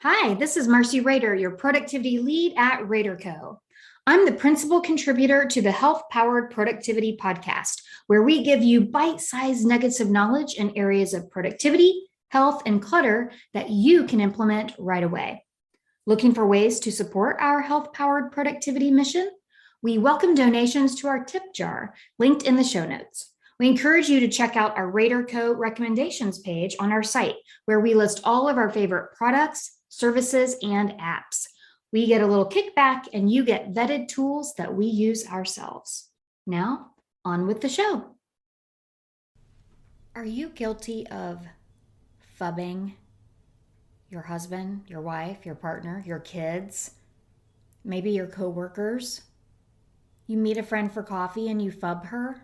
Hi, this is Marcey Rader, your productivity lead at RaderCo. I'm the principal contributor to the Health Powered Productivity Podcast, where we give you bite sized nuggets of knowledge in areas of productivity, health, and clutter that you can implement right away. Looking for ways to support our health powered productivity mission? We welcome donations to our tip jar, linked in the show notes. We encourage you to check out our RaderCo recommendations page on our site, where we list all of our favorite products, services, and apps. We get a little kickback and you get vetted tools that we use ourselves. Now, on with the show. Are you guilty of phubbing your husband, your wife, your partner, your kids, maybe your coworkers? You meet a friend for coffee and you phub her?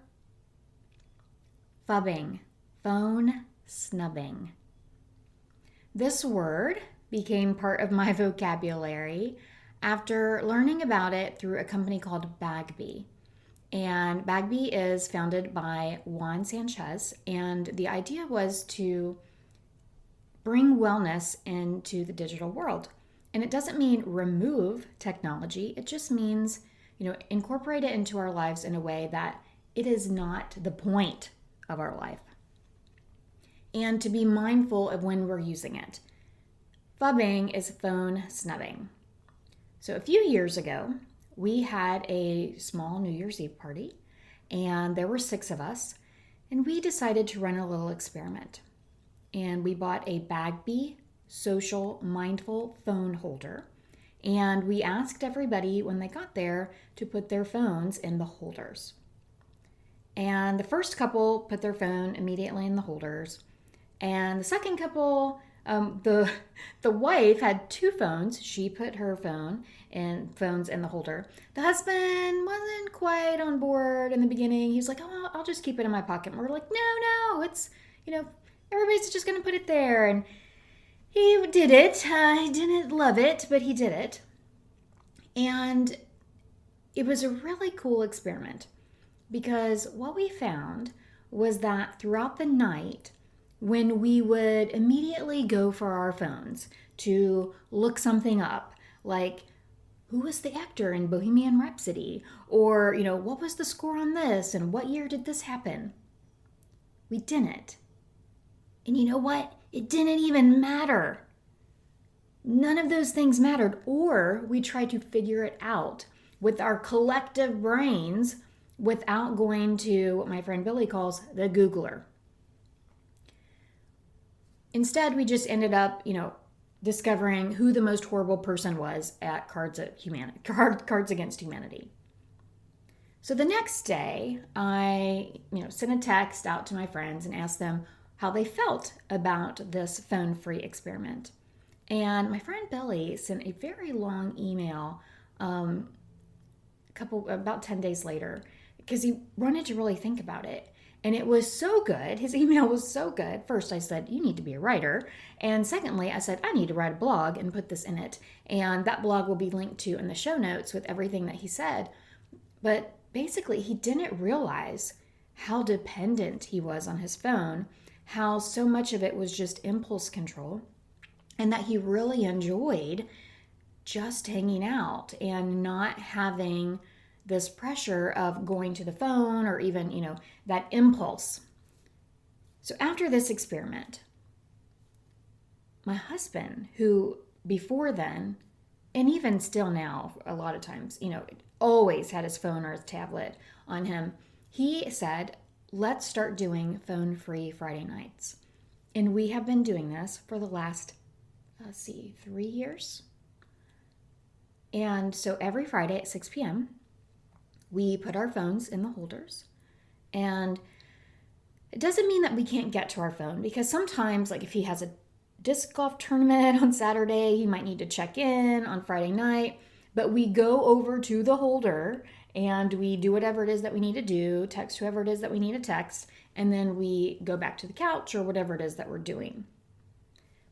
Phubbing, phone snubbing. This word became part of my vocabulary after learning about it through a company called Bagby. And Bagby is founded by Juan Sanchez, and the idea was to bring wellness into the digital world. And it doesn't mean remove technology, it just means, incorporate it into our lives in a way that it is not the point of our life. And to be mindful of when we're using it. Phubbing is phone snubbing. So a few years ago, we had a small New Year's Eve party, and there were 6 of us, and we decided to run a little experiment. And we bought a Bagby social mindful phone holder, and we asked everybody when they got there to put their phones in the holders. And the first couple put their phone immediately in the holders, and the second couple, the wife had 2 phones. She put her phones in the holder. The husband wasn't quite on board in the beginning. He was like, "Oh, I'll just keep it in my pocket." And we're like, "No, it's everybody's just gonna put it there." And he did it. He didn't love it, but he did it. And it was a really cool experiment because what we found was that throughout the night, when we would immediately go for our phones to look something up, like who was the actor in Bohemian Rhapsody, or what was the score on this, and what year did this happen? We didn't. And you know what? It didn't even matter. None of those things mattered, or we tried to figure it out with our collective brains without going to what my friend Billy calls the Googler. Instead, we just ended up, discovering who the most horrible person was at Cards Against Humanity. So the next day, I, sent a text out to my friends and asked them how they felt about this phone-free experiment. And my friend Billy sent a very long email about 10 days later because he wanted to really think about it. And it was so good. His email was so good. First, I said, "You need to be a writer." And secondly, I said, "I need to write a blog and put this in it." And that blog will be linked to in the show notes with everything that he said. But basically, he didn't realize how dependent he was on his phone, how so much of it was just impulse control, and that he really enjoyed just hanging out and not having this pressure of going to the phone or even, that impulse. So after this experiment, my husband, who before then, and even still now, a lot of times, always had his phone or his tablet on him, he said, "Let's start doing phone-free Friday nights." And we have been doing this for the last, 3 years. And so every Friday at 6 p.m., we put our phones in the holders. And it doesn't mean that we can't get to our phone, because sometimes, like if he has a disc golf tournament on Saturday, he might need to check in on Friday night. But we go over to the holder and we do whatever it is that we need to do, text whoever it is that we need to text, and then we go back to the couch or whatever it is that we're doing.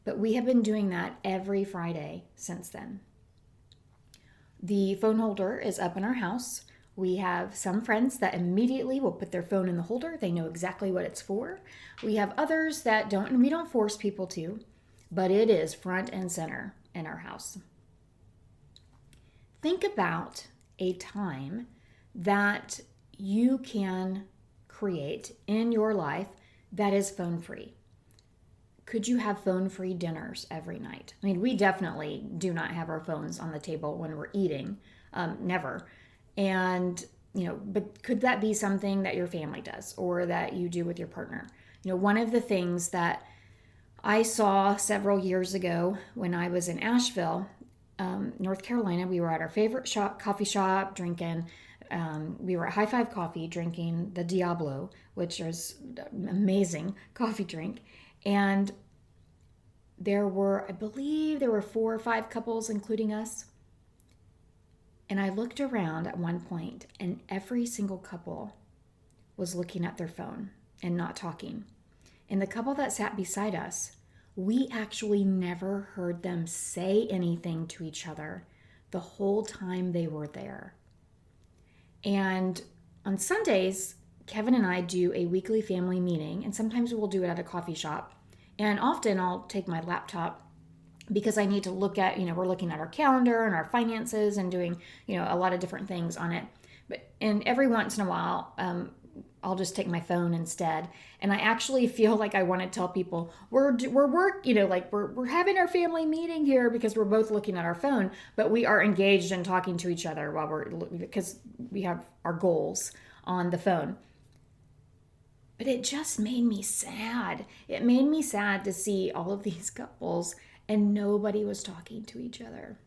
But we have been doing that every Friday since then. The phone holder is up in our house. We have some friends that immediately will put their phone in the holder. They know exactly what it's for. We have others that don't, and we don't force people to, but it is front and center in our house. Think about a time that you can create in your life that is phone free. Could you have phone free dinners every night? I mean, we definitely do not have our phones on the table when we're eating, never. And, but could that be something that your family does or that you do with your partner? One of the things that I saw several years ago when I was in Asheville, North Carolina, we were at our favorite coffee shop drinking. We were at High Five Coffee drinking the Diablo, which is an amazing coffee drink. And I believe there were 4 or 5 couples, including us. And I looked around at one point, and every single couple was looking at their phone and not talking. And the couple that sat beside us, we actually never heard them say anything to each other the whole time they were there. And on Sundays, Kevin and I do a weekly family meeting, and sometimes we'll do it at a coffee shop. And often I'll take my laptop because I need to look at, we're looking at our calendar and our finances and doing, a lot of different things on it. And every once in a while, I'll just take my phone instead. And I actually feel like I want to tell people we're having our family meeting here because we're both looking at our phone, but we are engaged and talking to each other because we have our goals on the phone. But it just made me sad. It made me sad to see all of these couples and nobody was talking to each other.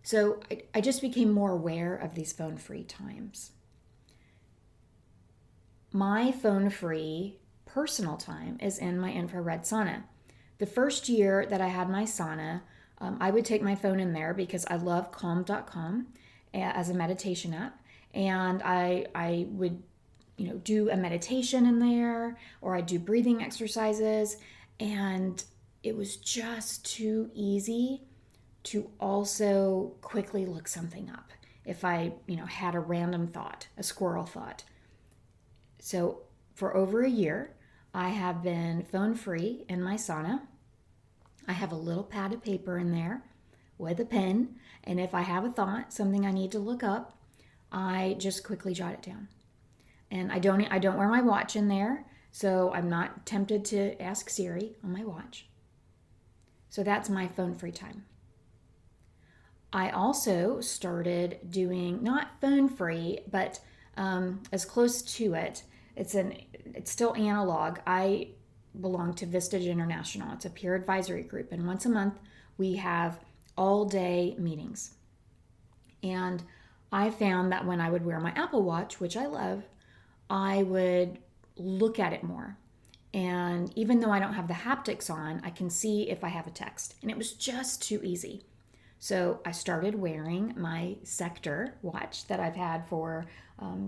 So I just became more aware of these phone-free times. My phone-free personal time is in my infrared sauna. The first year that I had my sauna, I would take my phone in there because I love calm.com as a meditation app. And I would do a meditation in there, or I do breathing exercises, and it was just too easy to also quickly look something up if I, had a random thought, a squirrel thought. So for over a year, I have been phone free in my sauna. I have a little pad of paper in there with a pen, and if I have a thought, something I need to look up, I just quickly jot it down. And I don't wear my watch in there, so I'm not tempted to ask Siri on my watch. So that's my phone-free time. I also started doing, not phone-free, but as close to it. It's still analog. I belong to Vistage International. It's a peer advisory group, and once a month we have all-day meetings. And I found that when I would wear my Apple Watch, which I love, I would look at it more. And even though I don't have the haptics on, I can see if I have a text. And it was just too easy. So I started wearing my Sector watch that I've had for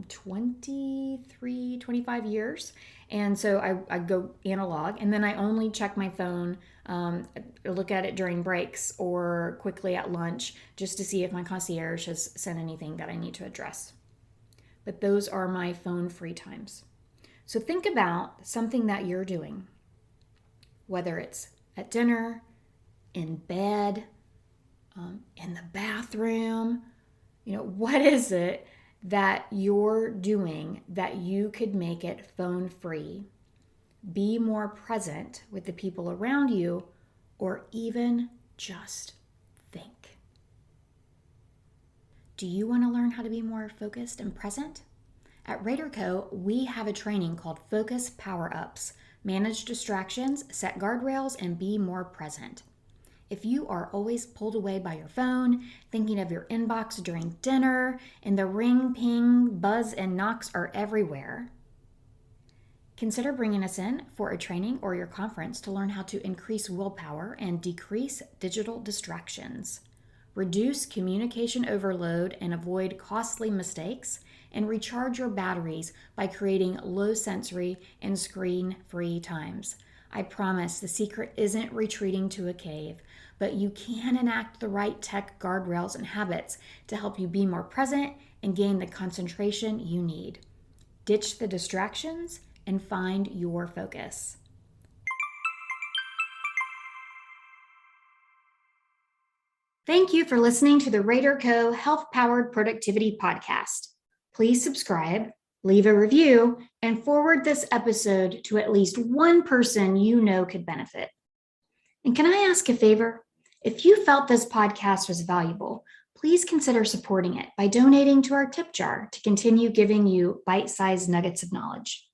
25 years. And so I go analog, and then I only check my phone, look at it during breaks or quickly at lunch just to see if my concierge has sent anything that I need to address. But those are my phone-free times. So think about something that you're doing, whether it's at dinner, in bed, in the bathroom. What is it that you're doing that you could make it phone-free? Be more present with the people around you, or even just think. Do you want to learn how to be more focused and present? At RaderCo, we have a training called Focus Power-Ups. Manage distractions, set guardrails, and be more present. If you are always pulled away by your phone, thinking of your inbox during dinner, and the ring, ping, buzz, and knocks are everywhere, consider bringing us in for a training or your conference to learn how to increase willpower and decrease digital distractions. Reduce communication overload and avoid costly mistakes, and recharge your batteries by creating low sensory and screen-free times. I promise the secret isn't retreating to a cave, but you can enact the right tech guardrails and habits to help you be more present and gain the concentration you need. Ditch the distractions and find your focus. Thank you for listening to the RaderCo Health-Powered Productivity Podcast. Please subscribe, leave a review, and forward this episode to at least one person you know could benefit. And can I ask a favor? If you felt this podcast was valuable, please consider supporting it by donating to our tip jar to continue giving you bite-sized nuggets of knowledge.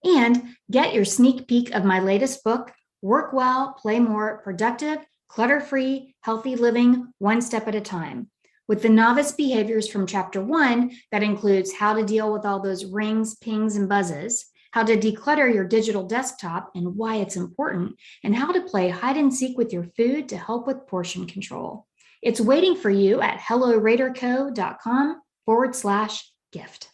And get your sneak peek of my latest book, Work Well, Play More, Productive, Clutter-Free, Healthy Living, One Step at a Time, with the novice behaviors from Chapter 1 that includes how to deal with all those rings, pings, and buzzes, how to declutter your digital desktop and why it's important, and how to play hide and seek with your food to help with portion control. It's waiting for you at helloraderco.com/gift.